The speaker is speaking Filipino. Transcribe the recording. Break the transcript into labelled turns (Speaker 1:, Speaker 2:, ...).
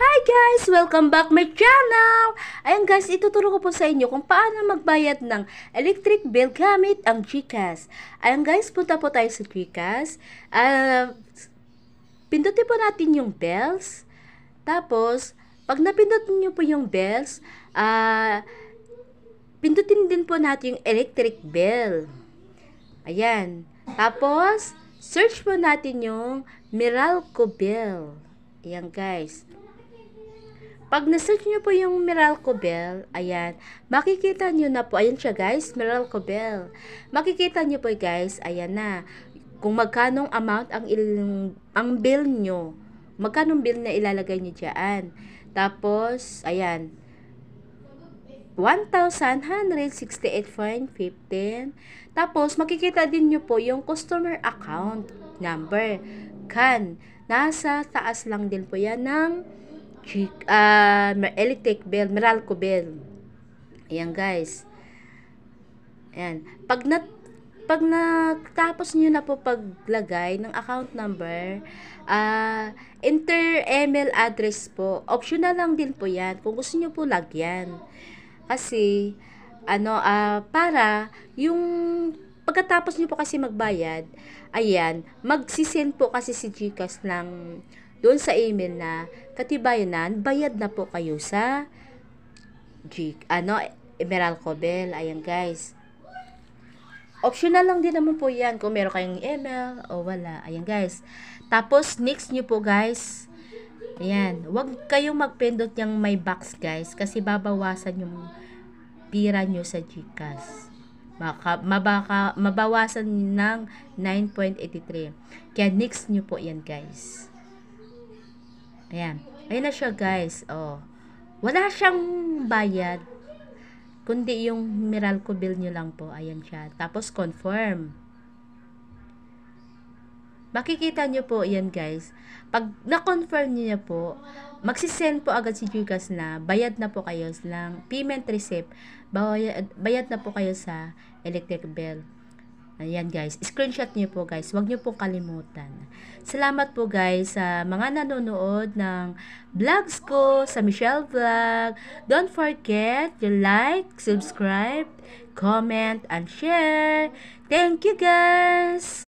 Speaker 1: Hi guys! Welcome back my channel! Ayan guys, ituturo ko po sa inyo kung paano magbayad ng electric bill gamit ang GCash. Ayan guys, punta po tayo sa GCash. Pindutin po natin yung bells. Tapos, pag napindot niyo po yung bells, pindutin din po natin yung electric bill. Ayan. Tapos, search po natin yung Meralco bill. Ayan guys. Pag na-search nyo po yung Meralco Bell, ayan, makikita nyo na po, ayan siya guys, Meralco Bell. Makikita nyo po guys, ayan na, kung magkanong amount ang bill nyo, magkanong bill na ilalagay nyo dyan. Tapos, ayan, 1,168.15. Tapos, makikita din nyo po yung customer account number. Nasa taas lang din po yan ng electric bill, Meralco bill. Ayan guys. Ayan. Pag natapos nyo na po paglagay ng account number, enter email address po. Optional lang din po yan kung gusto nyo po lagyan. Kasi, para yung pagkatapos nyo po kasi magbayad, ayan, magsisend po kasi si GCash ng doon sa email na katibayan bayad na po kayo sa Meralco Bell. Ayan guys. Optional lang din naman po yan kung meron kayong email o wala. Ayan guys. Tapos next nyo po guys. Ayan. Huwag kayong magpindot yung may box guys kasi babawasan yung pira nyo sa GCash. Mabawasan ng 9.83. Kaya next nyo po yan guys. Ayan. Ayan na siya guys. Oh. Wala siyang bayad. Kundi yung Meralco bill nyo lang po. Ayan siya. Tapos confirm. Makikita nyo po yan guys. Pag na-confirm nyo po, magsisend po agad si GCash na bayad na po kayo ng payment receipt. Bayad na po kayo sa electric bill. Ayan guys, screenshot niyo po guys, huwag niyo pong kalimutan. Salamat po guys sa mga nanonood ng vlogs ko sa Michelle Vlog. Don't forget to like, subscribe, comment, and share. Thank you guys!